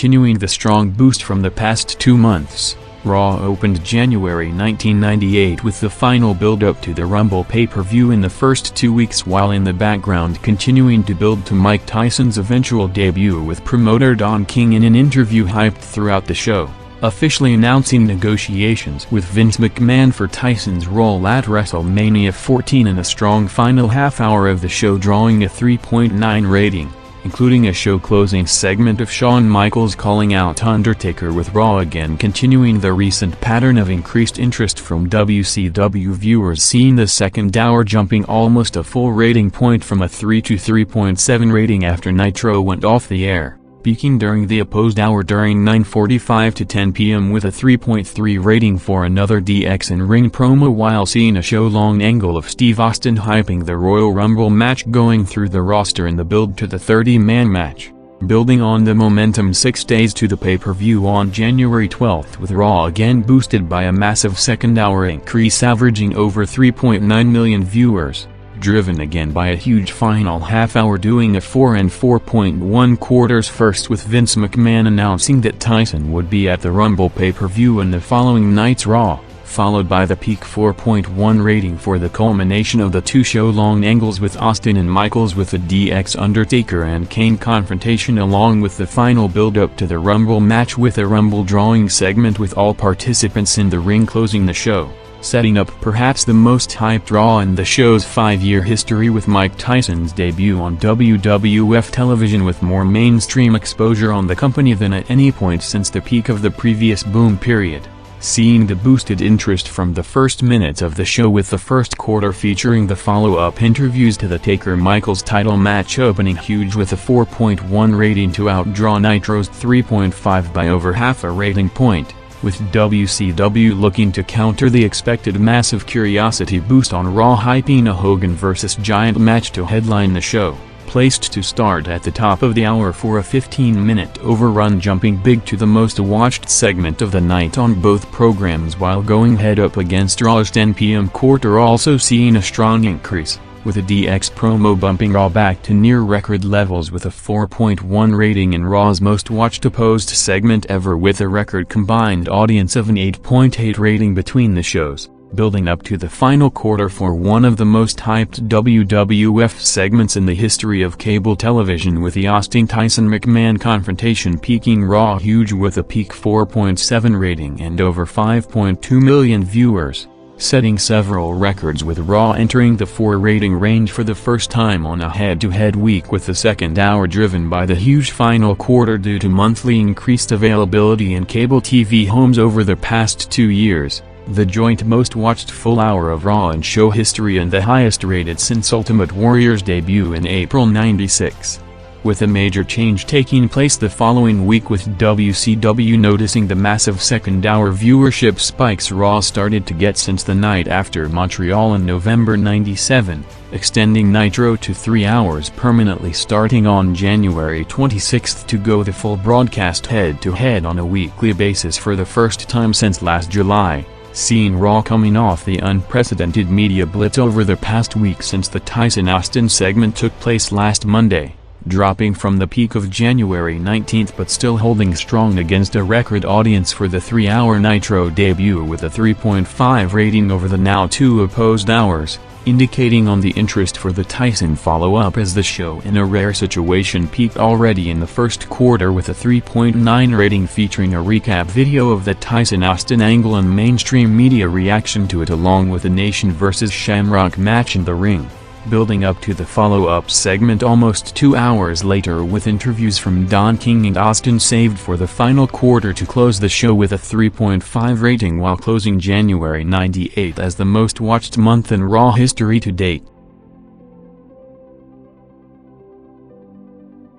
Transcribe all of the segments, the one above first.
continuing the strong boost from the past 2 months. Raw opened January 1998 with the final build-up to the Rumble pay-per-view in the first 2 weeks, while in the background continuing to build to Mike Tyson's eventual debut, with promoter Don King in an interview hyped throughout the show, officially announcing negotiations with Vince McMahon for Tyson's role at WrestleMania 14, and a strong final half-hour of the show drawing a 3.9 rating, including a show-closing segment of Shawn Michaels calling out Undertaker, with Raw again continuing the recent pattern of increased interest from WCW viewers, seeing the second hour jumping almost a full rating point from a 3 to 3.7 rating after Nitro went off the air, peaking during the opposed hour during 9:45 to 10 p.m. with a 3.3 rating for another DX in-ring promo, while seeing a show-long angle of Steve Austin hyping the Royal Rumble match going through the roster in the build to the 30-man match, building on the momentum 6 days to the pay-per-view on January 12th, with Raw again boosted by a massive second-hour increase averaging over 3.9 million viewers, driven again by a huge final half-hour doing a 4 and 4.1 quarters first, with Vince McMahon announcing that Tyson would be at the Rumble pay-per-view in the following night's Raw, followed by the peak 4.1 rating for the culmination of the 2 show-long angles with Austin and Michaels, with the DX Undertaker and Kane confrontation, along with the final build-up to the Rumble match with a Rumble drawing segment with all participants in the ring closing the show, setting up perhaps the most hyped Raw in the show's 5-year history, with Mike Tyson's debut on WWF television with more mainstream exposure on the company than at any point since the peak of the previous boom period, seeing the boosted interest from the first minutes of the show, with the first quarter featuring the follow-up interviews to the Taker-Michaels title match opening huge with a 4.1 rating to outdraw Nitro's 3.5 by over half a rating point, with WCW looking to counter the expected massive curiosity boost on Raw, hyping a Hogan vs. Giant match to headline the show, placed to start at the top of the hour for a 15-minute overrun, jumping big to the most watched segment of the night on both programs, while going head up against Raw's 10 p.m. quarter, also seeing a strong increase, with a DX promo bumping Raw back to near record levels with a 4.1 rating in Raw's most watched opposed segment ever, with a record combined audience of an 8.8 rating between the shows, building up to the final quarter for one of the most hyped WWF segments in the history of cable television, with the Austin Tyson-McMahon confrontation peaking Raw huge with a peak 4.7 rating and over 5.2 million viewers, setting several records, with Raw entering the 4 rating range for the first time on a head-to-head week, with the second hour driven by the huge final quarter due to monthly increased availability in cable TV homes over the past 2 years, the joint most watched full hour of Raw in show history and the highest rated since Ultimate Warrior's debut in April '96. With a major change taking place the following week, with WCW noticing the massive second-hour viewership spikes Raw started to get since the night after Montreal in November '97, extending Nitro to 3 hours permanently starting on January 26 to go the full broadcast head-to-head on a weekly basis for the first time since last July, seeing Raw coming off the unprecedented media blitz over the past week since the Tyson-Austin segment took place last Monday, dropping from the peak of January 19 but still holding strong against a record audience for the 3-hour Nitro debut, with a 3.5 rating over the now 2 opposed hours, indicating on the interest for the Tyson follow-up, as the show in a rare situation peaked already in the first quarter with a 3.9 rating featuring a recap video of the Tyson-Austin angle and mainstream media reaction to it, along with a Nation vs. Shamrock match in the ring, building up to the follow-up segment almost 2 hours later, with interviews from Don King and Austin saved for the final quarter to close the show with a 3.5 rating, while closing January '98 as the most watched month in Raw history to date.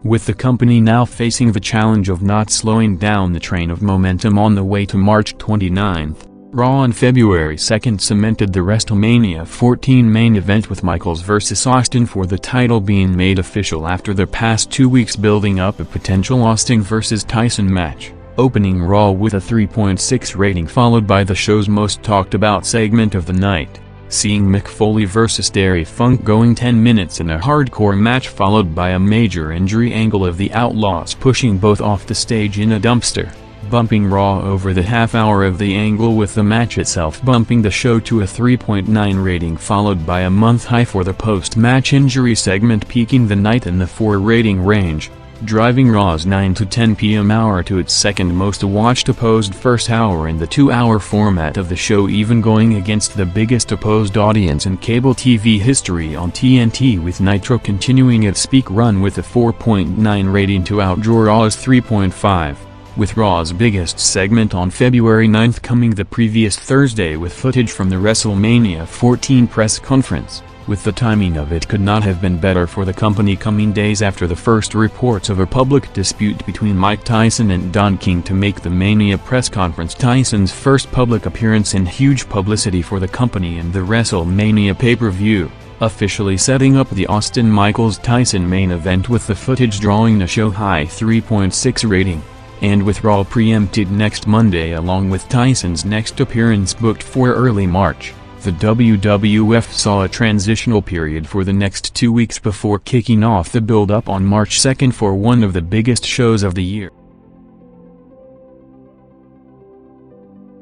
With the company now facing the challenge of not slowing down the train of momentum on the way to March 29, Raw on February 2 cemented the WrestleMania 14 main event, with Michaels vs. Austin for the title being made official after the past 2 weeks building up a potential Austin vs. Tyson match, opening Raw with a 3.6 rating, followed by the show's most talked about segment of the night, seeing Mick Foley vs Terry Funk going 10 minutes in a hardcore match, followed by a major injury angle of the Outlaws pushing both off the stage in a dumpster, bumping Raw over the half-hour of the angle, with the match itself bumping the show to a 3.9 rating, followed by a month high for the post-match injury segment peaking the night in the 4 rating range, driving Raw's 9 to 10 p.m. hour to its second most watched opposed first hour in the 2-hour format of the show, even going against the biggest opposed audience in cable TV history on TNT, with Nitro continuing its peak run with a 4.9 rating to outdraw Raw's 3.5, with Raw's biggest segment on February 9th coming the previous Thursday with footage from the WrestleMania 14 press conference, with the timing of it could not have been better for the company, coming days after the first reports of a public dispute between Mike Tyson and Don King to make the Mania press conference Tyson's first public appearance and huge publicity for the company and the WrestleMania pay-per-view, officially setting up the Austin Michaels-Tyson main event, with the footage drawing a show-high 3.6 rating. And with Raw preempted next Monday along with Tyson's next appearance booked for early March, the WWF saw a transitional period for the next 2 weeks before kicking off the build-up on March 2nd for one of the biggest shows of the year.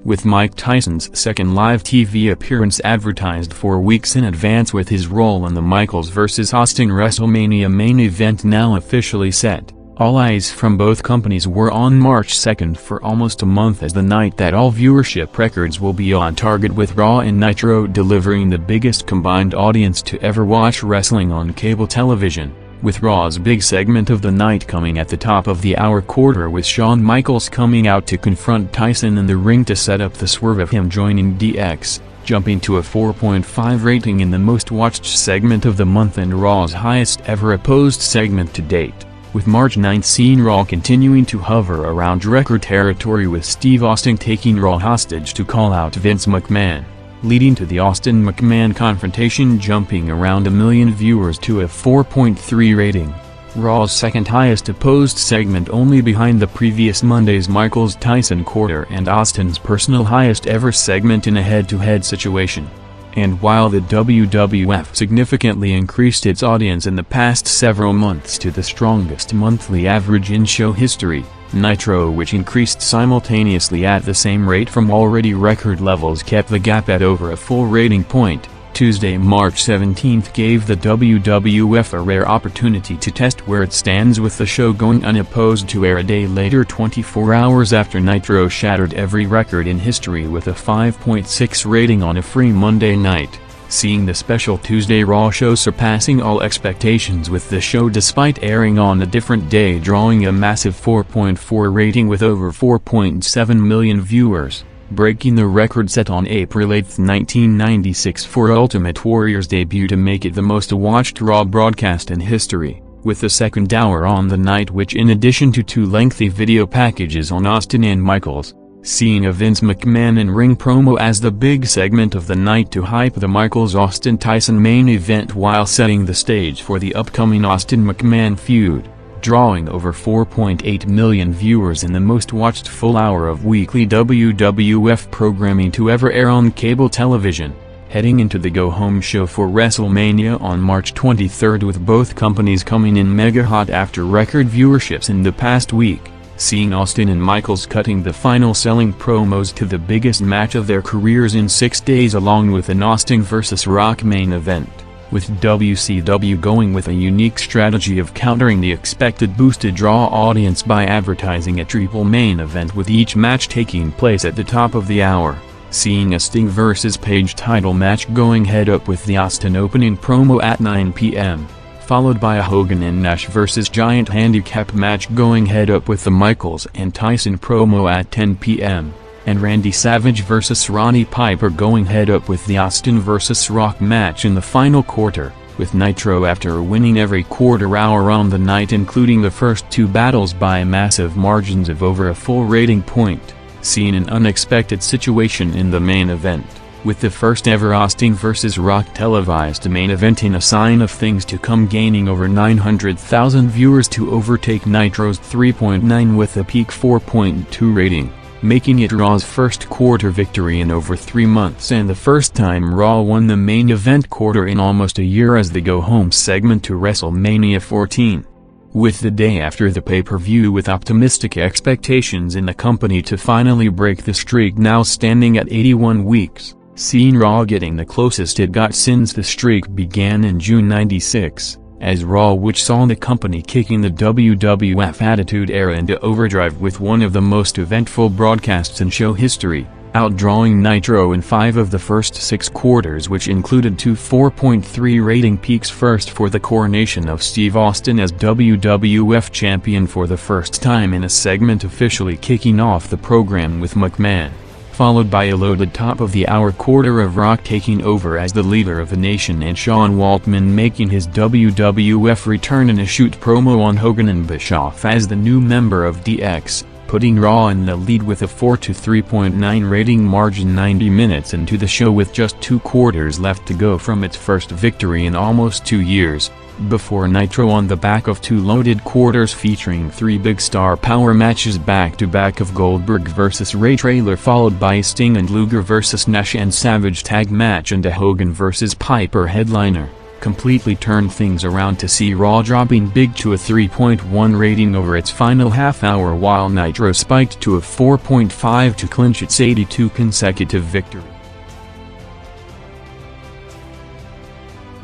With Mike Tyson's second live TV appearance advertised 4 weeks in advance, with his role in the Michaels vs. Austin WrestleMania main event now officially set, all eyes from both companies were on March 2nd for almost a month as the night that all viewership records will be on target, with Raw and Nitro delivering the biggest combined audience to ever watch wrestling on cable television, with Raw's big segment of the night coming at the top of the hour quarter, with Shawn Michaels coming out to confront Tyson in the ring to set up the swerve of him joining DX, jumping to a 4.5 rating in the most watched segment of the month and Raw's highest ever opposed segment to date, with March 9th seeing Raw continuing to hover around record territory, with Steve Austin taking Raw hostage to call out Vince McMahon, leading to the Austin McMahon confrontation jumping around 1 million viewers to a 4.3 rating. Raw's second highest opposed segment, only behind the previous Monday's Michaels-Tyson quarter and Austin's personal highest ever segment in a head-to-head situation. And while the WWF significantly increased its audience in the past several months to the strongest monthly average in show history, Nitro, which increased simultaneously at the same rate from already record levels, kept the gap at over a full rating point. Tuesday, March 17th gave the WWF a rare opportunity to test where it stands, with the show going unopposed to air a day later, 24 hours after Nitro shattered every record in history with a 5.6 rating on a free Monday night, seeing the special Tuesday Raw show surpassing all expectations, with the show, despite airing on a different day, drawing a massive 4.4 rating with over 4.7 million viewers, breaking the record set on April 8, 1996 for Ultimate Warrior's debut to make it the most watched Raw broadcast in history, with the second hour on the night, which, in addition to 2 lengthy video packages on Austin and Michaels, seeing a Vince McMahon in-ring promo as the big segment of the night to hype the Michaels-Austin-Tyson main event while setting the stage for the upcoming Austin-McMahon feud, drawing over 4.8 million viewers in the most watched full hour of weekly WWF programming to ever air on cable television, heading into the go-home show for WrestleMania on March 23rd, with both companies coming in mega hot after record viewerships in the past week, seeing Austin and Michaels cutting the final selling promos to the biggest match of their careers in 6 days, along with an Austin vs. Rock main event, with WCW going with a unique strategy of countering the expected boosted draw audience by advertising a triple main event, with each match taking place at the top of the hour, seeing a Sting vs. Page title match going head-up with the Austin opening promo at 9 p.m., followed by a Hogan and Nash vs. Giant handicap match going head-up with the Michaels and Tyson promo at 10 p.m., and Randy Savage vs. Roddy Piper going head-up with the Austin vs. Rock match in the final quarter, with Nitro after winning every quarter hour on the night, including the first 2 battles by massive margins of over a full rating point, seeing an unexpected situation in the main event, with the first ever Austin vs. Rock televised main event in a sign of things to come, gaining over 900,000 viewers to overtake Nitro's 3.9 with a peak 4.2 rating. making it Raw's first quarter victory in over 3 months and the first time Raw won the main event quarter in almost a year as the go-home segment to WrestleMania 14. With the day after the pay-per-view with optimistic expectations in the company to finally break the streak now standing at 81 weeks, seeing Raw getting the closest it got since the streak began in June '96. As Raw, which saw the company kicking the WWF Attitude Era into overdrive with one of the most eventful broadcasts in show history, outdrawing Nitro in 5 of the first 6 quarters, which included 2 4.3 rating peaks, first for the coronation of Steve Austin as WWF champion for the first time in a segment officially kicking off the program with McMahon, followed by a loaded top-of-the-hour quarter of Rock taking over as the leader of the nation and Sean Waltman making his WWF return in a shoot promo on Hogan and Bischoff as the new member of DX, putting Raw in the lead with a 4-3.9 rating margin 90 minutes into the show with just 2 quarters left to go from its first victory in almost 2 years, before Nitro on the back of 2 loaded quarters featuring 3 big star power matches back-to-back of Goldberg vs. Traylor, followed by a Sting and Luger vs. Nash and Savage tag match and a Hogan vs. Piper headliner, completely turned things around to see Raw dropping big to a 3.1 rating over its final half hour, while Nitro spiked to a 4.5 to clinch its 82 consecutive victory.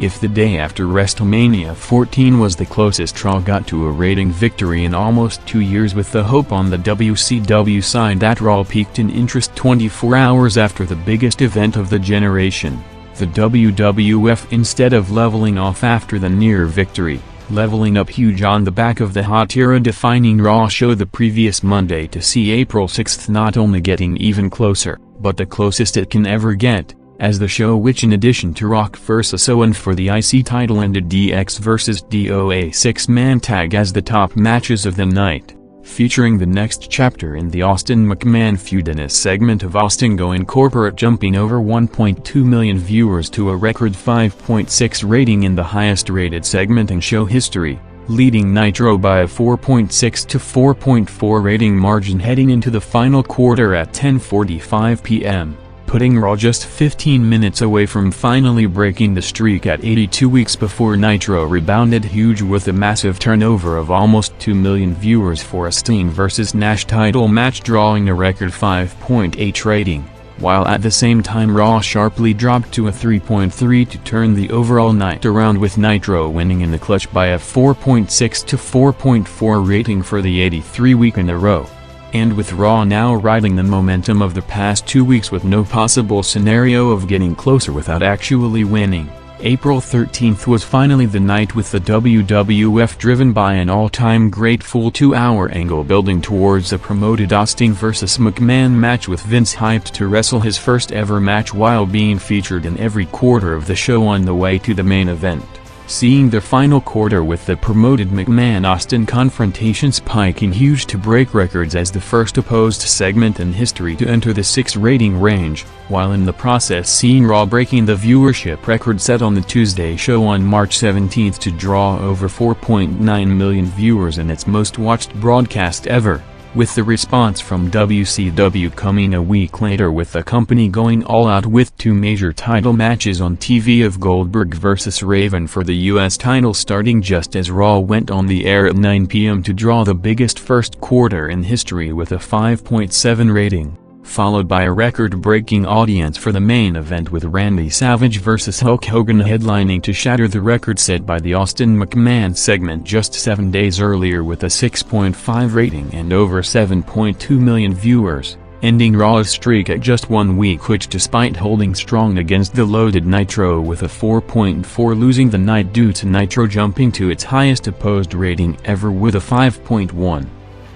If the day after WrestleMania 14 was the closest Raw got to a rating victory in almost 2 years, with the hope on the WCW side that Raw peaked in interest 24 hours after the biggest event of the generation, the WWF, instead of leveling off after the near victory, leveling up huge on the back of the hot era-defining Raw show the previous Monday, to see April 6 not only getting even closer, but the closest it can ever get, as the show, which in addition to Rock vs. Owen for the IC title and a DX vs. DOA 6-man tag as the top matches of the night, featuring the next chapter in the Austin McMahon feud in a segment of Austin going corporate, jumping over 1.2 million viewers to a record 5.6 rating in the highest rated segment in show history, leading Nitro by a 4.6 to 4.4 rating margin heading into the final quarter at 10:45 p.m. putting Raw just 15 minutes away from finally breaking the streak at 82 weeks before Nitro rebounded huge with a massive turnover of almost 2 million viewers for a Sting vs. Nash title match, drawing a record 5.8 rating, while at the same time Raw sharply dropped to a 3.3 to turn the overall night around, with Nitro winning in the clutch by a 4.6 to 4.4 rating for the 83 week in a row. And with Raw now riding the momentum of the past 2 weeks with no possible scenario of getting closer without actually winning, April 13th was finally the night, with the WWF driven by an all-time great full 2-hour angle building towards a promoted Austin vs. McMahon match, with Vince hyped to wrestle his first ever match while being featured in every quarter of the show on the way to the main event. Seeing the final quarter with the promoted McMahon-Austin confrontation spiking huge to break records as the first opposed segment in history to enter the 6 rating range, while in the process seeing Raw breaking the viewership record set on the Tuesday show on March 17 to draw over 4.9 million viewers in its most watched broadcast ever, with the response from WCW coming a week later, with the company going all out with 2 major title matches on TV of Goldberg vs. Raven for the US title starting just as Raw went on the air at 9 p.m. to draw the biggest first quarter in history with a 5.7 rating, followed by a record-breaking audience for the main event with Randy Savage vs. Hulk Hogan headlining to shatter the record set by the Austin McMahon segment just 7 days earlier with a 6.5 rating and over 7.2 million viewers, ending Raw's streak at just 1 week, which, despite holding strong against the loaded Nitro with a 4.4, losing the night due to Nitro jumping to its highest opposed rating ever with a 5.1.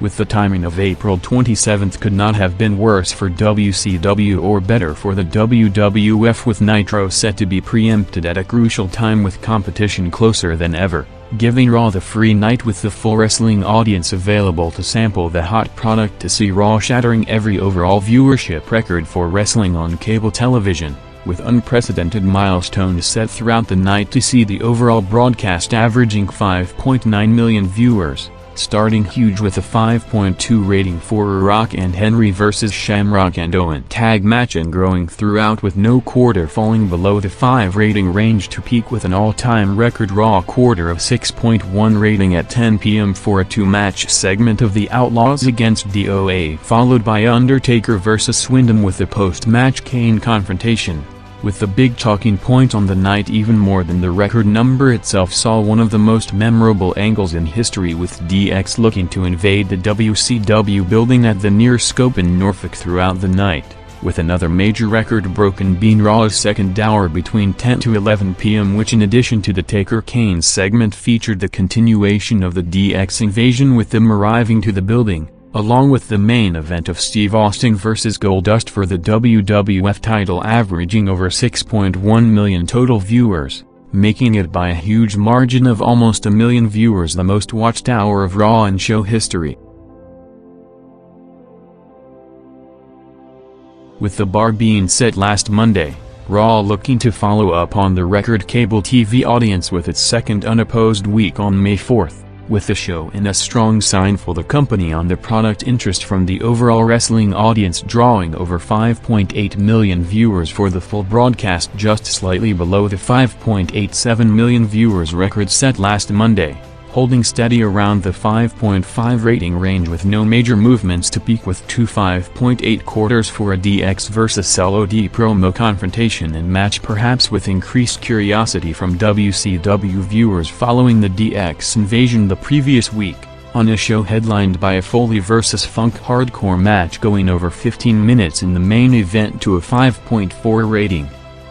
With the timing of April 27 could not have been worse for WCW or better for the WWF, with Nitro set to be preempted at a crucial time with competition closer than ever, giving Raw the free night with the full wrestling audience available to sample the hot product, to see Raw shattering every overall viewership record for wrestling on cable television, with unprecedented milestones set throughout the night, to see the overall broadcast averaging 5.9 million viewers, starting huge with a 5.2 rating for Rock and Henry vs Shamrock and Owen tag match, and growing throughout with no quarter falling below the 5 rating range to peak with an all-time record Raw quarter of 6.1 rating at 10 p.m. for a 2-match segment of the Outlaws against DOA, followed by Undertaker vs Wyndham with the post-match Kane confrontation. With the big talking point on the night even more than the record number itself saw one of the most memorable angles in history, with DX looking to invade the WCW building at the near scope in Norfolk throughout the night, with another major record broken being Raw's second hour between 10 to 11 p.m., which in addition to the Taker-Kane segment featured the continuation of the DX invasion with them arriving to the building, along with the main event of Steve Austin vs Goldust for the WWF title, averaging over 6.1 million total viewers, making it by a huge margin of almost 1 million viewers the most watched hour of Raw in show history. With the bar being set last Monday, Raw looking to follow up on the record cable TV audience with its second unopposed week on May 4th. With the show in a strong sign for the company on the product, interest from the overall wrestling audience drawing over 5.8 million viewers for the full broadcast, just slightly below the 5.87 million viewers record set last Monday, holding steady around the 5.5 rating range with no major movements to peak with 2 5.8 quarters for a DX vs LOD promo confrontation and match, perhaps with increased curiosity from WCW viewers following the DX invasion the previous week, on a show headlined by a Foley vs Funk hardcore match going over 15 minutes in the main event to a 5.4 rating.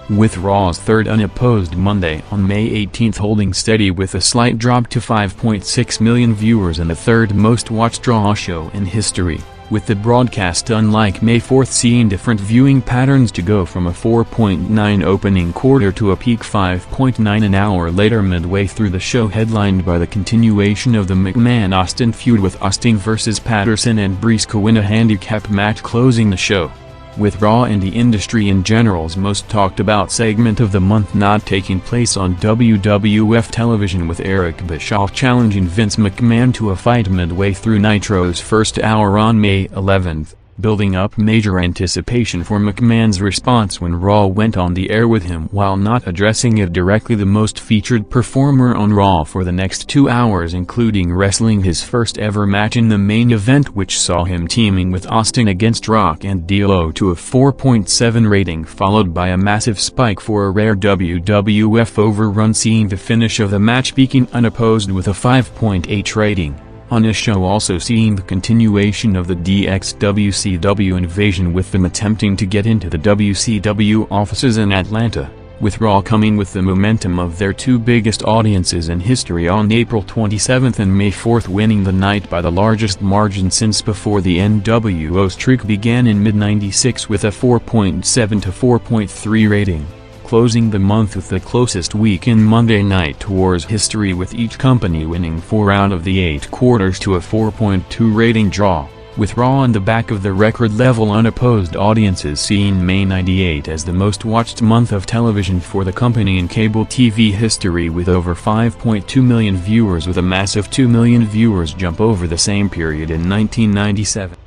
With Raw's third unopposed Monday on May 18th holding steady with a slight drop to 5.6 million viewers and the third most watched Raw show in history, with the broadcast unlike May 4th seeing different viewing patterns to go from a 4.9 opening quarter to a peak 5.9 an hour later midway through the show, headlined by the continuation of the McMahon-Austin feud with Austin vs Patterson and Briscoe in a handicap match closing the show. With Raw and the industry in general's most talked about segment of the month not taking place on WWF television, with Eric Bischoff challenging Vince McMahon to a fight midway through Nitro's first hour on May 11th, building up major anticipation for McMahon's response when Raw went on the air with him while not addressing it directly. The most featured performer on Raw for the next 2 hours, including wrestling his first ever match in the main event, which saw him teaming with Austin against Rock and DLO to a 4.7 rating, followed by a massive spike for a rare WWF overrun, seeing the finish of the match peaking unopposed with a 5.8 rating. On a show also seeing the continuation of the DX WCW invasion, with them attempting to get into the WCW offices in Atlanta, with Raw coming with the momentum of their two biggest audiences in history on April 27th and May 4th, winning the night by the largest margin since before the NWO streak began in mid-96 with a 4.7 to 4.3 rating. Closing the month with the closest week in Monday Night Wars history, with each company winning 4 out of the 8 quarters to a 4.2 rating draw, with Raw on the back of the record-level unopposed audiences seeing May 98 as the most watched month of television for the company in cable TV history, with over 5.2 million viewers, with a massive 2 million viewers jump over the same period in 1997.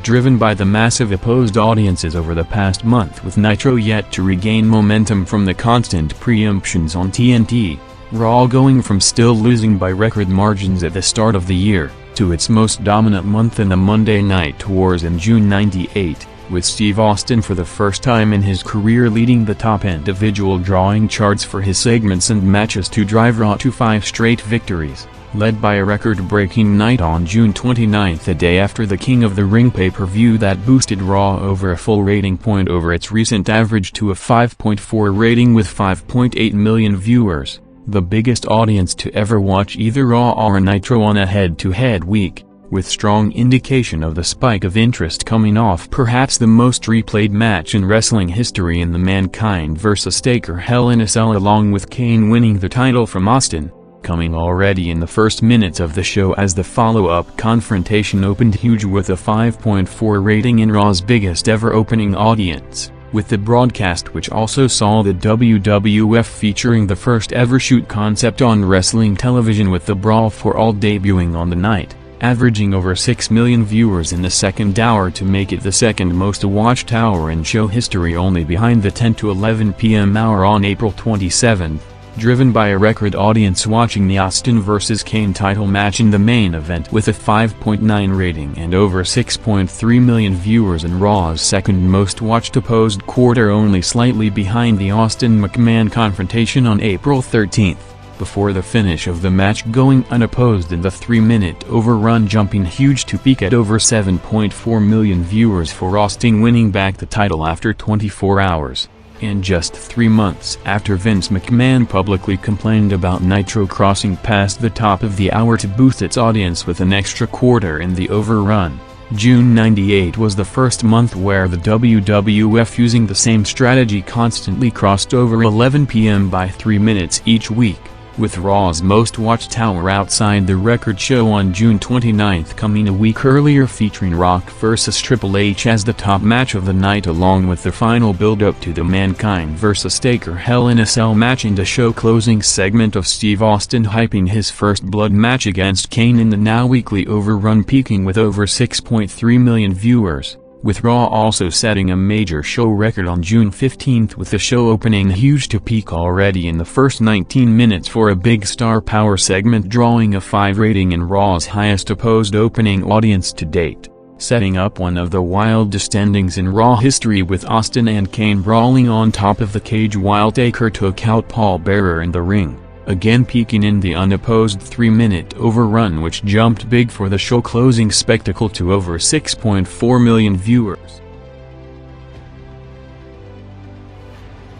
Driven by the massive opposed audiences over the past month, with Nitro yet to regain momentum from the constant preemptions on TNT, Raw going from still losing by record margins at the start of the year, to its most dominant month in the Monday Night Wars in June '98, with Steve Austin for the first time in his career leading the top individual drawing charts for his segments and matches to drive Raw to 5 straight victories, led by a record-breaking night on June 29, the day after the King of the Ring pay-per-view that boosted Raw over a full rating point over its recent average to a 5.4 rating with 5.8 million viewers, the biggest audience to ever watch either Raw or Nitro on a head-to-head week, with strong indication of the spike of interest coming off perhaps the most replayed match in wrestling history in the Mankind vs. Taker Hell in a Cell, along with Kane winning the title from Austin, coming already in the first minutes of the show as the follow-up confrontation opened huge with a 5.4 rating in Raw's biggest ever opening audience. with the broadcast which also saw the WWF featuring the first ever shoot concept on wrestling television, with the Brawl for All debuting on the night, averaging over 6 million viewers in the second hour to make it the second most watched hour in show history, only behind the 10 to 11 p.m. hour on April 27, driven by a record audience watching the Austin vs. Kane title match in the main event with a 5.9 rating and over 6.3 million viewers in Raw's second most watched opposed quarter, only slightly behind the Austin McMahon confrontation on April 13. Before the finish of the match going unopposed in the 3-minute overrun, jumping huge to peak at over 7.4 million viewers for Austin winning back the title after 24 hours. And just 3 months after Vince McMahon publicly complained about Nitro crossing past the top of the hour to boost its audience with an extra quarter in the overrun. June '98 was the first month where the WWF, using the same strategy, constantly crossed over 11 p.m. by 3 minutes each week, with Raw's most watched hour outside the record show on June 29 coming a week earlier, featuring Rock vs. Triple H as the top match of the night, along with the final build-up to the Mankind vs. Taker Hell in a Cell match and a show-closing segment of Steve Austin hyping his first blood match against Kane in the now weekly overrun, peaking with over 6.3 million viewers, with Raw also setting a major show record on June 15 with the show opening huge to peak already in the first 19 minutes for a big star power segment, drawing a 5 rating and Raw's highest opposed opening audience to date, setting up one of the wildest endings in Raw history, with Austin and Kane brawling on top of the cage while Taker took out Paul Bearer in the ring, again peaking in the unopposed 3-minute overrun, which jumped big for the show-closing spectacle to over 6.4 million viewers.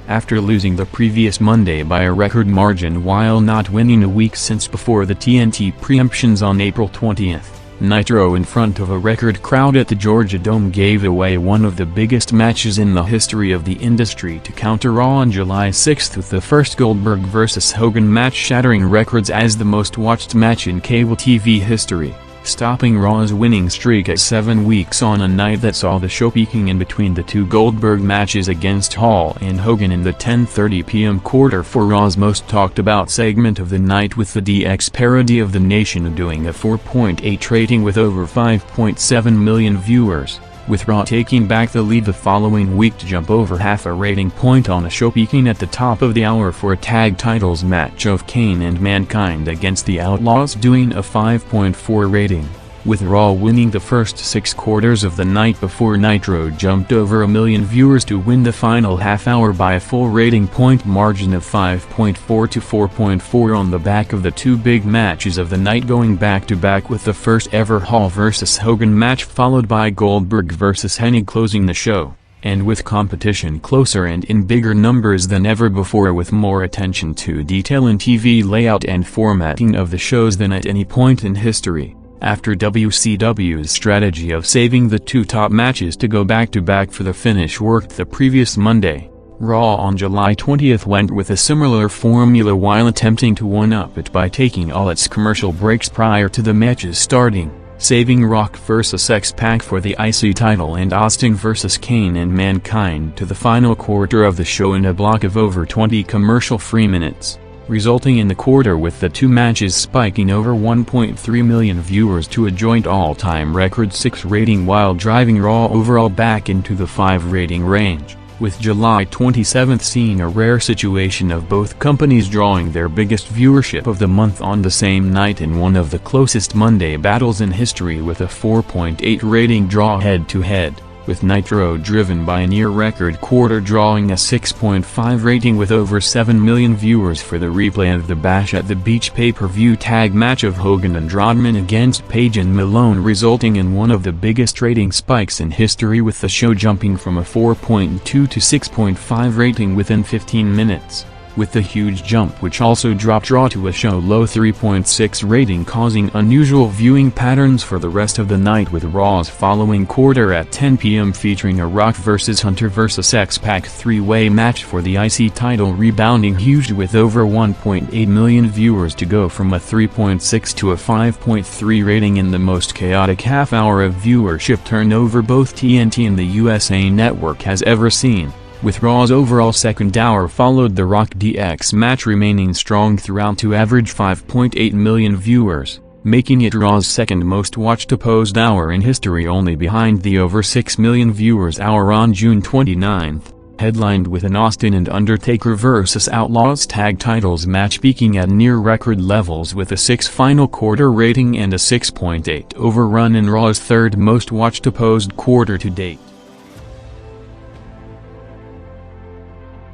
After losing the previous Monday by a record margin while not winning a week since before the TNT preemptions on April 20th, Nitro, in front of a record crowd at the Georgia Dome, gave away one of the biggest matches in the history of the industry to counter Raw on July 6 with the first Goldberg vs. Hogan match shattering records as the most watched match in cable TV history, stopping Raw's winning streak at 7 weeks on a night that saw the show peaking in between the two Goldberg matches against Hall and Hogan in the 10:30 p.m. quarter for Raw's most talked about segment of the night, with the DX parody of The Nation doing a 4.8 rating with over 5.7 million viewers, with Raw taking back the lead the following week to jump over half a rating point on a show peaking at the top of the hour for a tag titles match of Kane and Mankind against the Outlaws, doing a 5.4 rating, with Raw winning the first 6 quarters of the night before Nitro jumped over a million viewers to win the final half hour by a full rating point margin of 5.4 to 4.4 on the back of the 2 big matches of the night going back-to-back, with the first ever Hall vs. Hogan match followed by Goldberg vs. Hennig closing the show, and with competition closer and in bigger numbers than ever before, with more attention to detail in TV layout and formatting of the shows than at any point in history. After WCW's strategy of saving the 2 top matches to go back-to-back for the finish worked the previous Monday, Raw on July 20th went with a similar formula while attempting to one-up it by taking all its commercial breaks prior to the matches starting, saving Rock vs. X-Pac for the IC title and Austin vs. Kane and Mankind to the final quarter of the show in a block of over 20 commercial-free minutes, resulting in the quarter with the 2 matches spiking over 1.3 million viewers to a joint all-time record 6 rating, while driving Raw overall back into the 5 rating range, with July 27 seeing a rare situation of both companies drawing their biggest viewership of the month on the same night in one of the closest Monday battles in history, with a 4.8 rating draw head-to-head, with Nitro driven by a near-record quarter drawing a 6.5 rating with over 7 million viewers for the replay of the Bash at the Beach pay-per-view tag match of Hogan and Rodman against Page and Malone, resulting in one of the biggest rating spikes in history, with the show jumping from a 4.2 to 6.5 rating within 15 minutes. with the huge jump which also dropped Raw to a show low 3.6 rating, causing unusual viewing patterns for the rest of the night, with Raw's following quarter at 10 p.m. featuring a Rock vs. Hunter vs. X-Pac three-way match for the IC title rebounding huge with over 1.8 million viewers, to go from a 3.6 to a 5.3 rating in the most chaotic half-hour of viewership turnover both TNT and the USA Network has ever seen, with Raw's overall second hour followed the Rock DX match remaining strong throughout to average 5.8 million viewers, making it Raw's second most watched opposed hour in history, only behind the over 6 million viewers hour on June 29, headlined with an Austin and Undertaker vs. Outlaws tag titles match peaking at near record levels with a 6 final quarter rating and a 6.8 overrun in Raw's third most watched opposed quarter to date.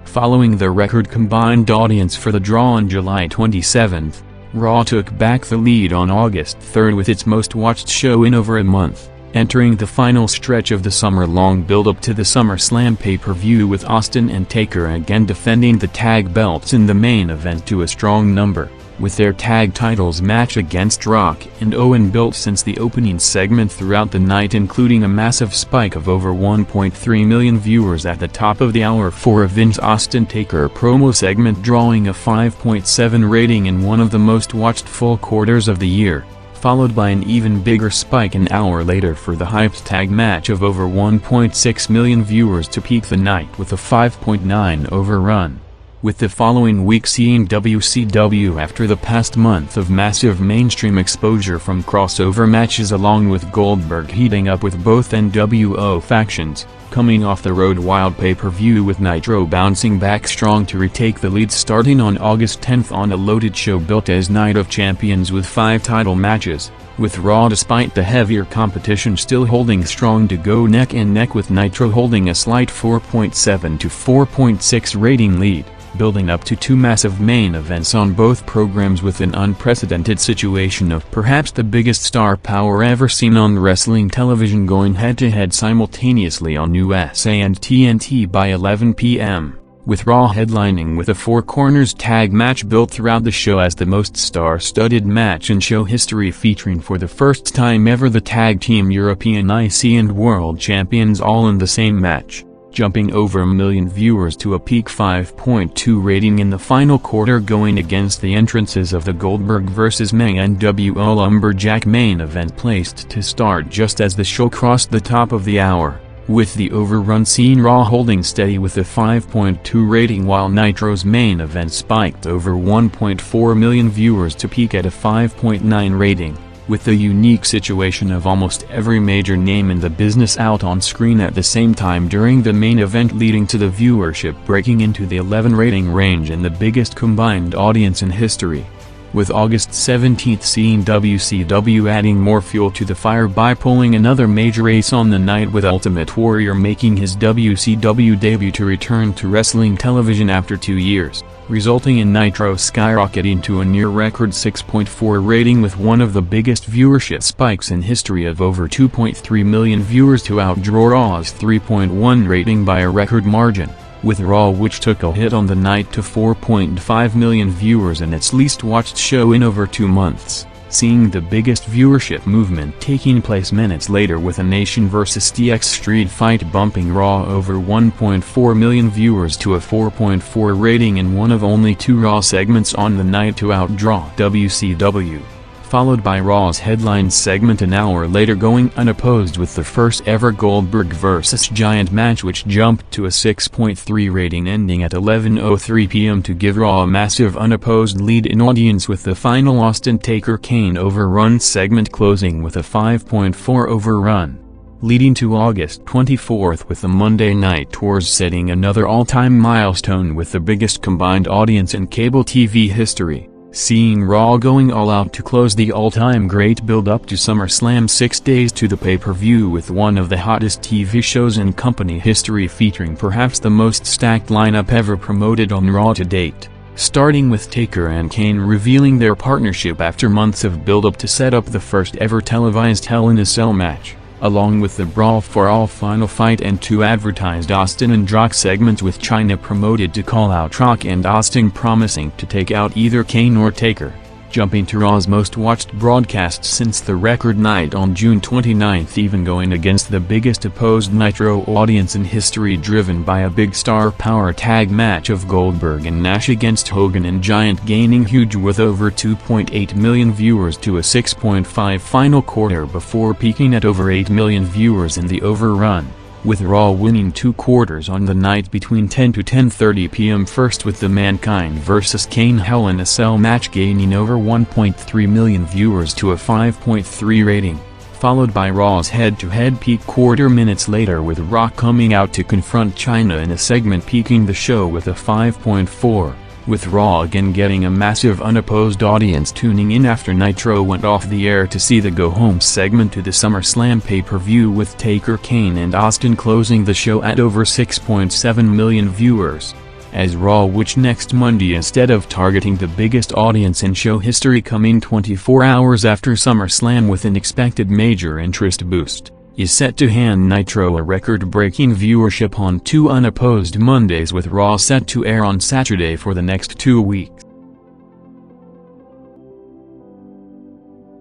Following the record combined audience for the draw on July 27, Raw took back the lead on August 3 with its most watched show in over a month, entering the final stretch of the summer-long build-up to the SummerSlam pay-per-view, with Austin and Taker again defending the tag belts in the main event to a strong number, with their tag titles match against Rock and Owen built since the opening segment throughout the night, including a massive spike of over 1.3 million viewers at the top of the hour for a Vince Austin Taker promo segment, drawing a 5.7 rating in one of the most watched full quarters of the year, followed by an even bigger spike an hour later for the hyped tag match of over 1.6 million viewers to peak the night with a 5.9 overrun. With the following week seeing WCW after the past month of massive mainstream exposure from crossover matches, along with Goldberg heating up with both NWO factions, coming off the Road Wild pay-per-view, with Nitro bouncing back strong to retake the lead starting on August 10 on a loaded show built as Night of Champions with 5 title matches, with Raw despite the heavier competition still holding strong to go neck and neck, with Nitro holding a slight 4.7 to 4.6 rating lead, building up to 2 massive main events on both programs, with an unprecedented situation of perhaps the biggest star power ever seen on wrestling television going head-to-head simultaneously on USA and TNT by 11 p.m., with Raw headlining with a 4 corners tag match built throughout the show as the most star-studded match in show history, featuring for the first time ever the tag team European IC and World Champions all in the same match, jumping over a million viewers to a peak 5.2 rating in the final quarter, going against the entrances of the Goldberg vs. Meng NWO Lumberjack main event placed to start just as the show crossed the top of the hour, with the overrun seeing Raw holding steady with a 5.2 rating, while Nitro's main event spiked over 1.4 million viewers to peak at a 5.9 rating, with the unique situation of almost every major name in the business out on screen at the same time during the main event, leading to the viewership breaking into the 11 rating range and the biggest combined audience in history, with August 17 seeing WCW adding more fuel to the fire by pulling another major ace on the night, with Ultimate Warrior making his WCW debut to return to wrestling television after 2 years, resulting in Nitro skyrocketing to a near-record 6.4 rating with one of the biggest viewership spikes in history of over 2.3 million viewers to outdraw Raw's 3.1 rating by a record margin, with Raw, which took a hit on the night to 4.5 million viewers in its least watched show in over 2 months, seeing the biggest viewership movement taking place minutes later with a Nation vs. DX street fight bumping Raw over 1.4 million viewers to a 4.4 rating in one of only 2 Raw segments on the night to outdraw WCW, followed by Raw's headline segment an hour later going unopposed with the first ever Goldberg vs. Giant match, which jumped to a 6.3 rating ending at 11:03 p.m. to give Raw a massive unopposed lead in audience, with the final Austin Taker Kane overrun segment closing with a 5.4 overrun, leading to August 24 with the Monday Night Tours setting another all-time milestone with the biggest combined audience in cable TV history, seeing Raw going all out to close the all-time great build-up to SummerSlam 6 days to the pay-per-view, with one of the hottest TV shows in company history featuring perhaps the most stacked lineup ever promoted on Raw to date, starting with Taker and Kane revealing their partnership after months of build-up to set up the first ever televised Hell in a Cell match, along with the Brawl for All final fight and 2 advertised Austin and Rock segments, with China promoted to call out Rock and Austin, promising to take out either Kane or Taker. Jumping to Raw's most watched broadcast since the record night on June 29, even going against the biggest opposed Nitro audience in history, driven by a big star power tag match of Goldberg and Nash against Hogan and Giant, gaining huge with over 2.8 million viewers to a 6.5 final quarter before peaking at over 8 million viewers in the overrun, with Raw winning 2 quarters on the night between 10 to 10:30 p.m. first with the Mankind vs. Kane Hell in a Cell match gaining over 1.3 million viewers to a 5.3 rating, followed by Raw's head-to-head peak quarter minutes later with Rock coming out to confront China in a segment, peaking the show with a 5.4. with Raw again getting a massive unopposed audience tuning in after Nitro went off the air to see the go-home segment to the SummerSlam pay-per-view, with Taker, Kane and Austin closing the show at over 6.7 million viewers. As Raw, which next Monday, instead of targeting the biggest audience in show history, coming 24 hours after SummerSlam with an expected major interest boost, is set to hand Nitro a record-breaking viewership on 2 unopposed Mondays, with Raw set to air on Saturday for the next 2 weeks.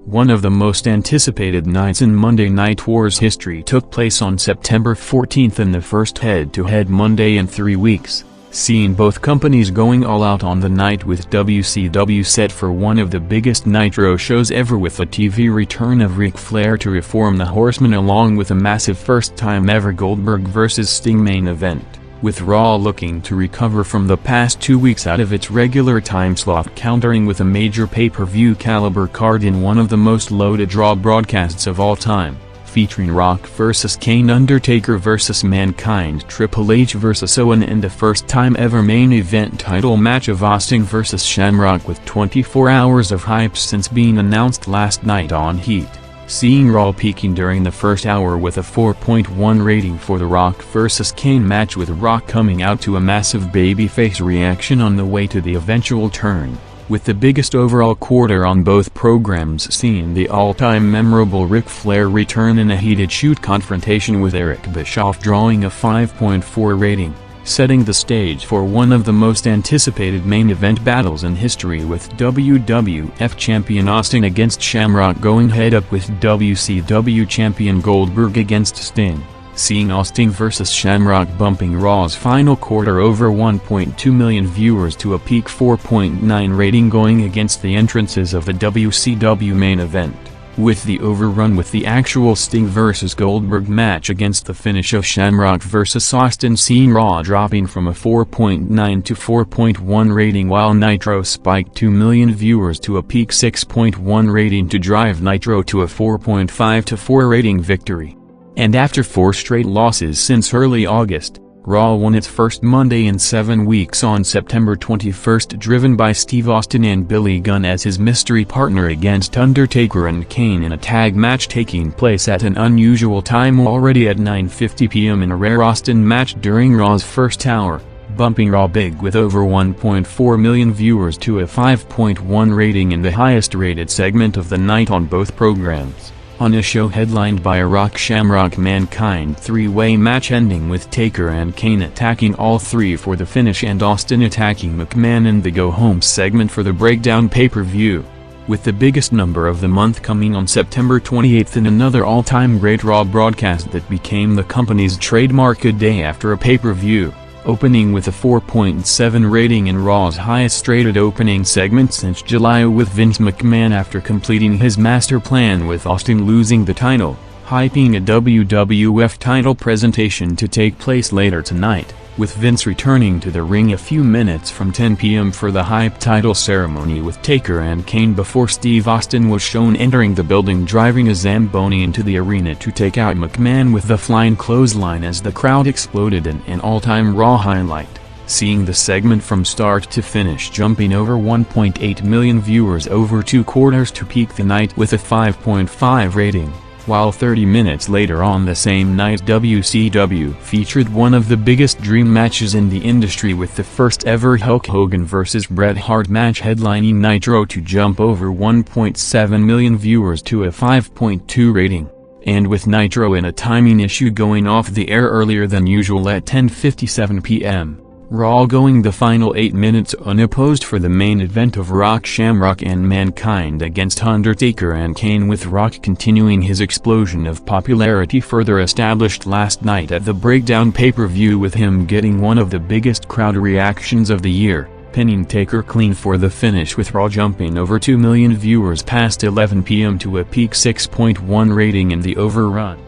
One of the most anticipated nights in Monday Night Wars history took place on September 14th, in the first head-to-head Monday in 3 weeks, seeing both companies going all out on the night, with WCW set for one of the biggest Nitro shows ever, with a TV return of Ric Flair to reform the Horsemen, along with a massive first-time ever Goldberg vs. Sting main event, with Raw looking to recover from the past 2 weeks out of its regular time slot, countering with a major pay-per-view caliber card in one of the most loaded Raw broadcasts of all time, featuring Rock vs. Kane, Undertaker vs. Mankind, Triple H vs. Owen, and a first-time ever main event title match of Austin vs. Shamrock, with 24 hours of hype since being announced last night on Heat, seeing Raw peaking during the first hour with a 4.1 rating for the Rock vs. Kane match, with Rock coming out to a massive babyface reaction on the way to the eventual turn, with the biggest overall quarter on both programs seeing the all-time memorable Ric Flair return in a heated shoot confrontation with Eric Bischoff, drawing a 5.4 rating, setting the stage for one of the most anticipated main event battles in history, with WWF champion Austin against Shamrock going head-up with WCW champion Goldberg against Sting, seeing Austin vs. Shamrock bumping Raw's final quarter over 1.2 million viewers to a peak 4.9 rating, going against the entrances of the WCW main event, with the overrun with the actual Sting vs. Goldberg match against the finish of Shamrock vs. Austin, seeing Raw dropping from a 4.9 to 4.1 rating, while Nitro spiked 2 million viewers to a peak 6.1 rating to drive Nitro to a 4.5 to 4 rating victory. And after 4 straight losses since early August, Raw won its first Monday in 7 weeks on September 21st, driven by Steve Austin and Billy Gunn as his mystery partner against Undertaker and Kane, in a tag match taking place at an unusual time, already at 9:50 p.m. in a rare Austin match during Raw's first hour, bumping Raw big with over 1.4 million viewers to a 5.1 rating in the highest rated segment of the night on both programs, on a show headlined by a Rock Shamrock Mankind 3-way match ending with Taker and Kane attacking all 3 for the finish, and Austin attacking McMahon in the go-home segment for the breakdown pay-per-view, with the biggest number of the month coming on September 28th in another all-time great Raw broadcast that became the company's trademark, a day after a pay-per-view, opening with a 4.7 rating in Raw's highest rated opening segment since July, with Vince McMahon after completing his master plan with Austin losing the title, hyping a WWF title presentation to take place later tonight, with Vince returning to the ring a few minutes from 10 p.m. for the hype title ceremony with Taker and Kane, before Steve Austin was shown entering the building driving a Zamboni into the arena to take out McMahon with the flying clothesline as the crowd exploded in an all-time Raw highlight, seeing the segment from start to finish jumping over 1.8 million viewers over 2 quarters to peak the night with a 5.5 rating. While 30 minutes later on the same night, WCW featured one of the biggest dream matches in the industry, with the first ever Hulk Hogan vs. Bret Hart match headlining Nitro to jump over 1.7 million viewers to a 5.2 rating, And with Nitro in a timing issue going off the air earlier than usual at 10:57 p.m., Raw going the final 8 minutes unopposed for the main event of Rock Shamrock and Mankind against Undertaker and Kane, with Rock continuing his explosion of popularity further established last night at the Breakdown pay-per-view, with him getting one of the biggest crowd reactions of the year, pinning Taker clean for the finish, with Raw jumping over 2 million viewers past 11 p.m. to a peak 6.1 rating in the overrun.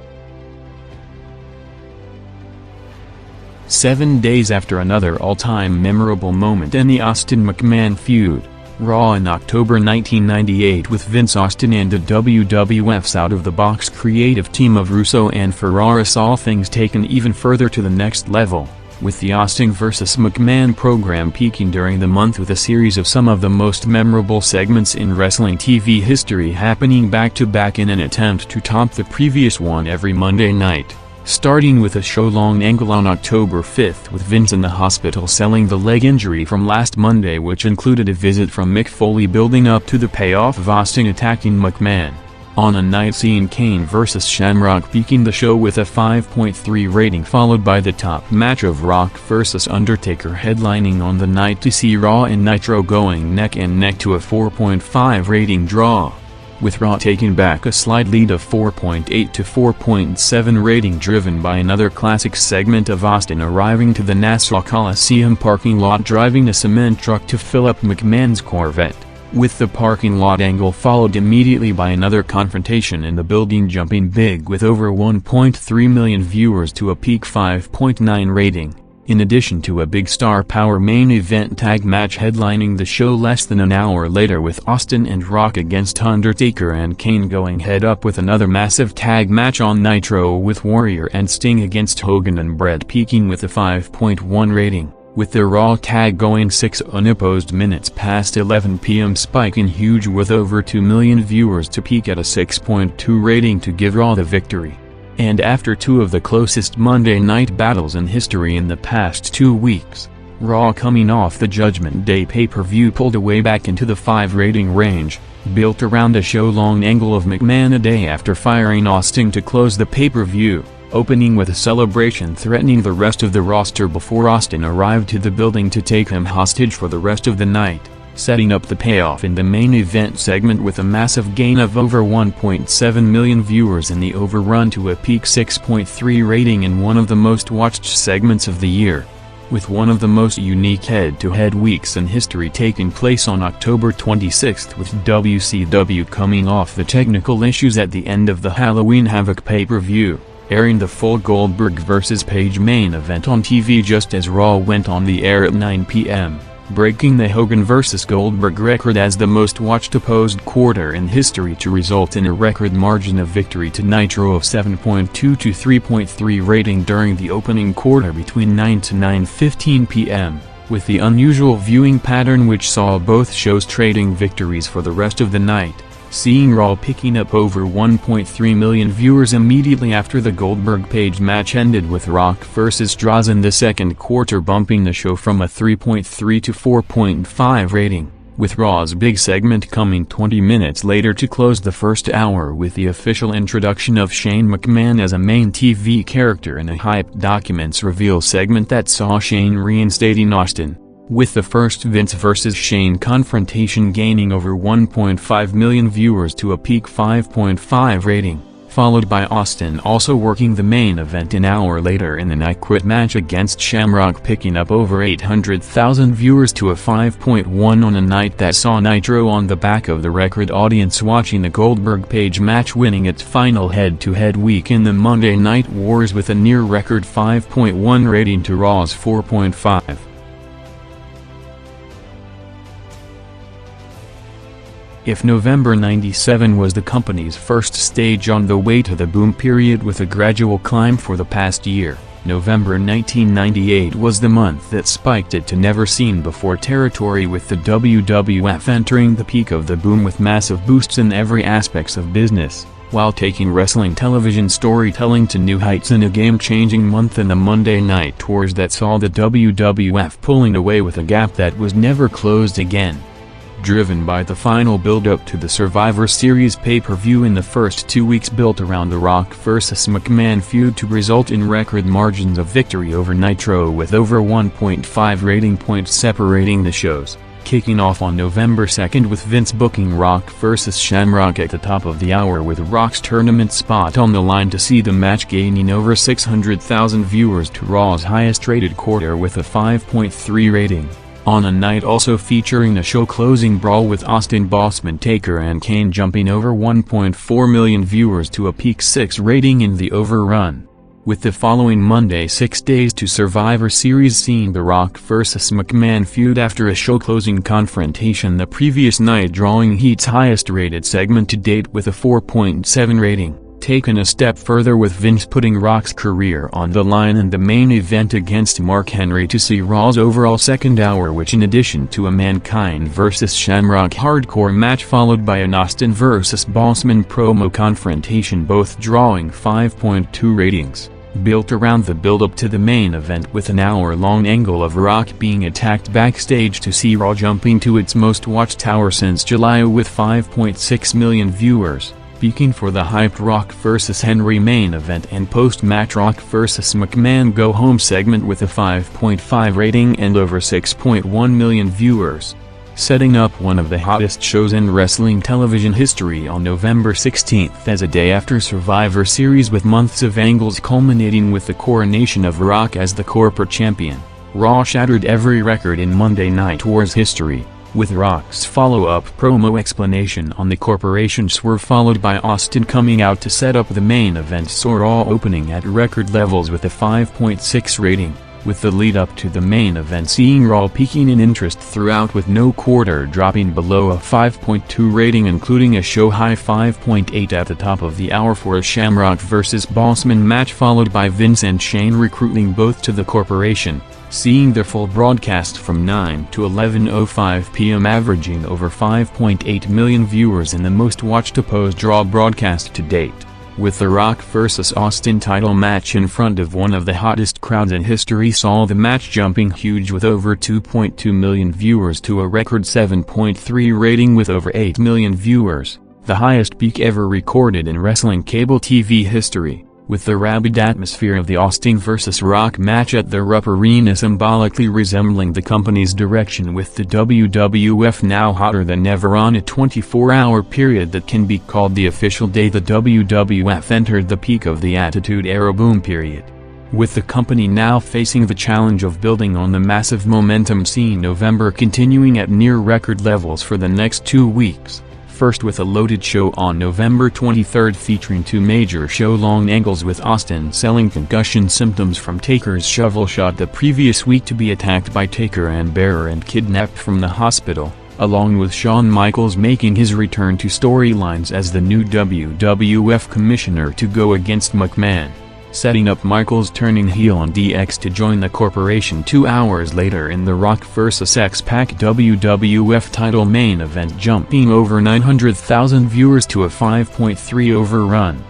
7 days after another all-time memorable moment in the Austin McMahon feud, Raw in October 1998, with Vince, Austin and the WWF's out-of-the-box creative team of Russo and Ferrara, saw things taken even further to the next level, with the Austin vs. McMahon program peaking during the month with a series of some of the most memorable segments in wrestling TV history happening back-to-back in an attempt to top the previous one every Monday night. Starting with a show-long angle on October 5th with Vince in the hospital selling the leg injury from last Monday, which included a visit from Mick Foley building up to the payoff of Austin attacking McMahon. On a night seeing Kane vs. Shamrock peaking the show with a 5.3 rating, followed by the top match of Rock vs. Undertaker headlining on the night to see Raw and Nitro going neck and neck to a 4.5 rating draw, with Raw taking back a slight lead of 4.8 to 4.7 rating, driven by another classic segment of Austin arriving to the Nassau Coliseum parking lot driving a cement truck to fill up McMahon's Corvette, with the parking lot angle followed immediately by another confrontation in the building jumping big with over 1.3 million viewers to a peak 5.9 rating. In addition to a big star power main event tag match headlining the show less than an hour later, with Austin and Rock against Undertaker and Kane going head up, with another massive tag match on Nitro with Warrior and Sting against Hogan and Bret peaking with a 5.1 rating, with the Raw tag going 6 unopposed minutes past 11 p.m. spiking huge with over 2 million viewers to peak at a 6.2 rating to give Raw the victory. And after two of the closest Monday night battles in history in the past 2 weeks, Raw, coming off the Judgment Day pay-per-view, pulled away back into the 5 rating range, built around a show-long angle of McMahon a day after firing Austin to close the pay-per-view, opening with a celebration threatening the rest of the roster before Austin arrived to the building to take him hostage for the rest of the night, setting up the payoff in the main event segment with a massive gain of over 1.7 million viewers in the overrun to a peak 6.3 rating in one of the most watched segments of the year, with one of the most unique head-to-head weeks in history taking place on October 26th, with WCW coming off the technical issues at the end of the Halloween Havoc pay-per-view, airing the full Goldberg vs. Page main event on TV just as Raw went on the air at 9 p.m., breaking the Hogan vs. Goldberg record as the most watched opposed quarter in history to result in a record margin of victory to Nitro of 7.2 to 3.3 rating during the opening quarter between 9 to 9:15 p.m., with the unusual viewing pattern which saw both shows trading victories for the rest of the night, seeing Raw picking up over 1.3 million viewers immediately after the Goldberg-Page match ended, with Rock vs. Draws in the second quarter bumping the show from a 3.3 to 4.5 rating, with Raw's big segment coming 20 minutes later to close the first hour with the official introduction of Shane McMahon as a main TV character in a Hype Documents reveal segment that saw Shane reinstating Austin, with the first Vince vs. Shane confrontation gaining over 1.5 million viewers to a peak 5.5 rating, followed by Austin also working the main event an hour later in an I Quit match against Shamrock, picking up over 800,000 viewers to a 5.1 on a night that saw Nitro on the back of the record audience watching the Goldberg-Page match, winning its final head-to-head week in the Monday Night Wars with a near-record 5.1 rating to Raw's 4.5. If November '97 was the company's first stage on the way to the boom period with a gradual climb for the past year, November 1998 was the month that spiked it to never-seen-before territory, with the WWF entering the peak of the boom with massive boosts in every aspects of business, while taking wrestling television storytelling to new heights in a game-changing month in the Monday Night Tours that saw the WWF pulling away with a gap that was never closed again. driven by the final build-up to the Survivor Series pay-per-view in the first 2 weeks built around the Rock vs. McMahon feud to result in record margins of victory over Nitro with over 1.5 rating points separating the shows, kicking off on November 2nd with Vince booking Rock vs. Shamrock at the top of the hour with Rock's tournament spot on the line to see the match gaining over 600,000 viewers to Raw's highest-rated quarter with a 5.3 rating. On a night also featuring a show-closing brawl with Austin Bossman Taker and Kane jumping over 1.4 million viewers to a peak 6 rating in the overrun. With the following Monday 6 days to Survivor Series seeing the Rock vs. McMahon feud after a show-closing confrontation the previous night drawing Heat's highest-rated segment to date with a 4.7 rating. Taken a step further with Vince putting Rock's career on the line in the main event against Mark Henry to see Raw's overall second hour, which in addition to a Mankind vs. Shamrock hardcore match followed by an Austin vs. Bossman promo confrontation both drawing 5.2 ratings, built around the build-up to the main event with an hour-long angle of Rock being attacked backstage to see Raw jumping to its most watched hour since July with 5.6 million viewers. Speaking for the hyped Rock vs. Henry main event and post-match Rock vs. McMahon go-home segment with a 5.5 rating and over 6.1 million viewers, setting up one of the hottest shows in wrestling television history on November 16th as a day after Survivor Series with months of angles culminating with the coronation of Rock as the corporate champion. Raw shattered every record in Monday Night War's history, with Rock's follow-up promo explanation on the corporation swerve followed by Austin coming out to set up the main event, so Raw opening at record levels with a 5.6 rating, with the lead-up to the main event seeing Raw peaking in interest throughout with no quarter dropping below a 5.2 rating including a show-high 5.8 at the top of the hour for a Shamrock vs. Bossman match followed by Vince and Shane recruiting both to the corporation, seeing the full broadcast from 9 to 11:05 p.m. averaging over 5.8 million viewers in the most watched opposed Raw broadcast to date, with the Rock vs. Austin title match in front of one of the hottest crowds in history saw the match jumping huge with over 2.2 million viewers to a record 7.3 rating with over 8 million viewers, the highest peak ever recorded in wrestling cable TV history. With the rabid atmosphere of the Austin vs. Rock match at the Rupp Arena symbolically resembling the company's direction with the WWF now hotter than ever on a 24-hour period that can be called the official day the WWF entered the peak of the Attitude Era boom period. With the company now facing the challenge of building on the massive momentum seen November continuing at near record levels for the next 2 weeks. First with a loaded show on November 23rd featuring 2 major show-long angles with Austin selling concussion symptoms from Taker's shovel shot the previous week to be attacked by Taker and Bearer and kidnapped from the hospital, along with Shawn Michaels making his return to storylines as the new WWF commissioner to go against McMahon, setting up Michaels turning heel on DX to join the corporation 2 hours later in the Rock vs. X-Pac WWF title main event jumping over 900,000 viewers to a 5.3 overrun.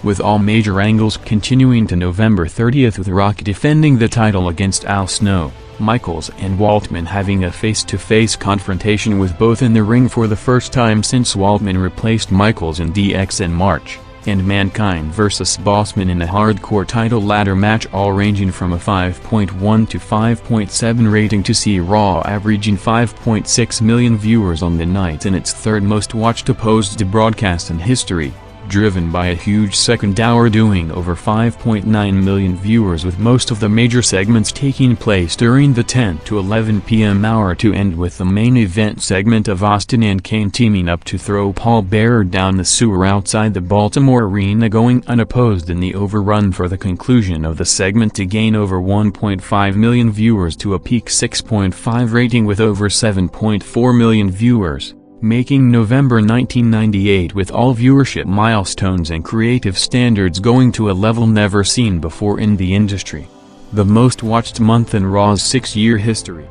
With all major angles continuing to November 30th with Rock defending the title against Al Snow, Michaels and Waltman having a face-to-face confrontation with both in the ring for the first time since Waltman replaced Michaels in DX in March, and Mankind vs. Bossman in a hardcore title ladder match all ranging from a 5.1 to 5.7 rating to see Raw averaging 5.6 million viewers on the night in its third most watched opposed broadcast in history, driven by a huge second hour doing over 5.9 million viewers with most of the major segments taking place during the 10 to 11 p.m. hour to end with the main event segment of Austin and Kane teaming up to throw Paul Bearer down the sewer outside the Baltimore arena going unopposed in the overrun for the conclusion of the segment to gain over 1.5 million viewers to a peak 6.5 rating with over 7.4 million viewers, making November 1998 with all viewership milestones and creative standards going to a level never seen before in the industry. The most watched month in Raw's 6-year history.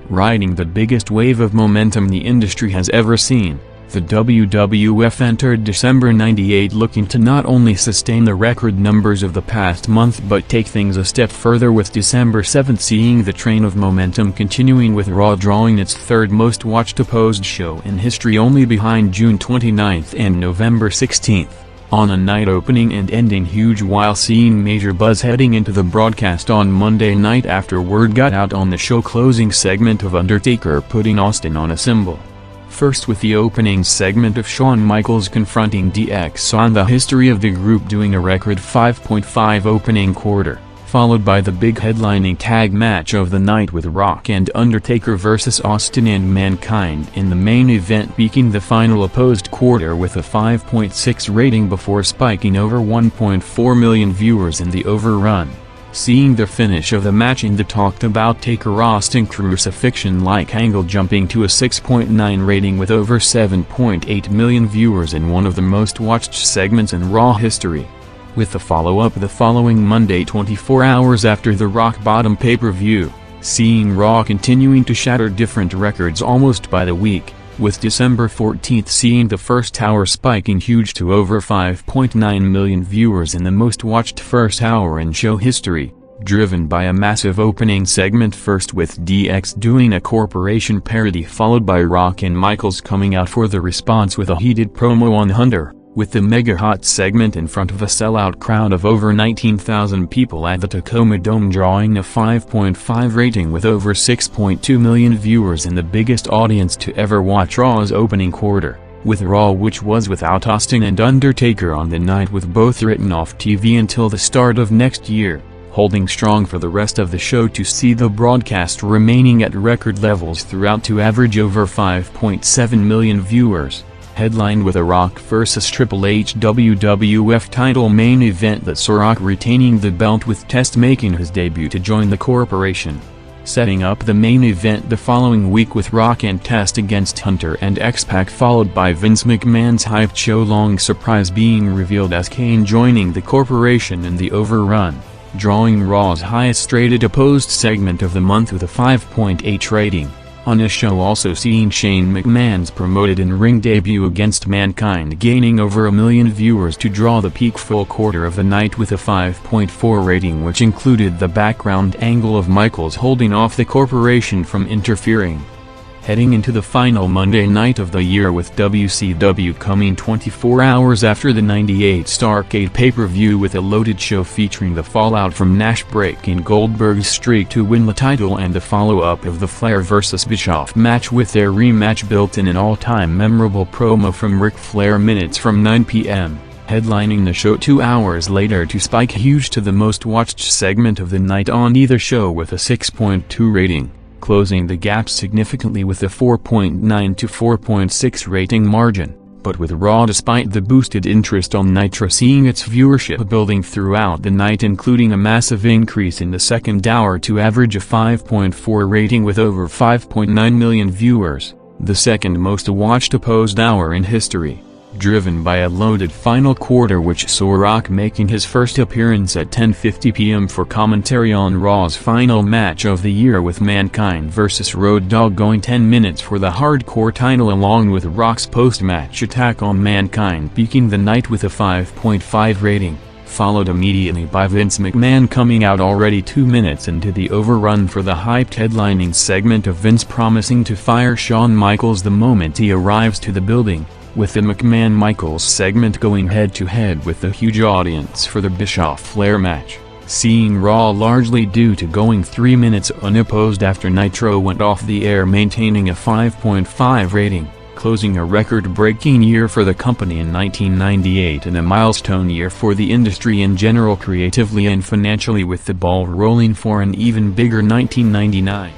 Riding the biggest wave of momentum the industry has ever seen, The WWF entered December '98 looking to not only sustain the record numbers of the past month but take things a step further, with December 7th seeing the train of momentum continuing, with Raw drawing its third most watched opposed show in history, only behind June 29th and November 16th. On a night opening and ending huge, while seeing major buzz heading into the broadcast on Monday night after word got out on the show closing segment of Undertaker putting Austin on a symbol. First, with the opening segment of Shawn Michaels confronting DX on the history of the group, doing a record 5.5 opening quarter, followed by the big headlining tag match of the night with Rock and Undertaker vs Austin and Mankind in the main event, peaking the final opposed quarter with a 5.6 rating before spiking over 1.4 million viewers in the overrun. Seeing the finish of the match in the talked about Taker-Austin crucifixion-like angle, jumping to a 6.9 rating with over 7.8 million viewers in one of the most watched segments in Raw history. With the follow-up the following Monday, 24 hours after the Rock Bottom pay-per-view, seeing Raw continuing to shatter different records almost by the week, with December 14th seeing the first hour spiking huge to over 5.9 million viewers in the most watched first hour in show history, driven by a massive opening segment, first with DX doing a corporation parody, followed by Rock and Michaels coming out for the response with a heated promo on Hunter, with the mega hot segment in front of a sellout crowd of over 19,000 people at the Tacoma Dome, drawing a 5.5 rating with over 6.2 million viewers in the biggest audience to ever watch Raw's opening quarter, with Raw, which was without Austin and Undertaker on the night, with both written off TV until the start of next year, holding strong for the rest of the show to see the broadcast remaining at record levels throughout to average over 5.7 million viewers. Headlined with a Rock vs Triple H WWF title main event that saw Rock retaining the belt, with Test making his debut to join the corporation. Setting up the main event the following week with Rock and Test against Hunter and X-Pac, followed by Vince McMahon's hyped show-long surprise being revealed as Kane joining the corporation in the overrun, drawing Raw's highest rated opposed segment of the month with a 5.8 rating. On a show also seeing Shane McMahon's promoted in-ring debut against Mankind gaining over 1 million viewers to draw the peak full quarter of the night with a 5.4 rating, which included the background angle of Michaels holding off the corporation from interfering. Heading into the final Monday night of the year, with WCW coming 24 hours after the '98 Starrcade pay-per-view, with a loaded show featuring the fallout from Nash breaking Goldberg's streak to win the title and the follow-up of the Flair vs Bischoff match, with their rematch built in an all-time memorable promo from Ric Flair minutes from 9 p.m., headlining the show 2 hours later to spike huge to the most watched segment of the night on either show with a 6.2 rating. Closing the gap significantly with a 4.9 to 4.6 rating margin, but with Raw, despite the boosted interest on Nitro, seeing its viewership building throughout the night, including a massive increase in the second hour to average a 5.4 rating with over 5.9 million viewers, the second most watched opposed hour in history. Driven by a loaded final quarter which saw Rock making his first appearance at 10:50 p.m. for commentary on Raw's final match of the year, with Mankind vs Road Dogg going 10 minutes for the Hardcore title, along with Rock's post-match attack on Mankind peaking the night with a 5.5 rating, followed immediately by Vince McMahon coming out already 2 minutes into the overrun for the hyped headlining segment of Vince promising to fire Shawn Michaels the moment he arrives to the building, with the McMahon-Michaels segment going head-to-head with the huge audience for the Bischoff-Flair match, seeing Raw largely due to going 3 minutes unopposed after Nitro went off the air, maintaining a 5.5 rating, closing a record-breaking year for the company in 1998 and a milestone year for the industry in general, creatively and financially, with the ball rolling for an even bigger 1999.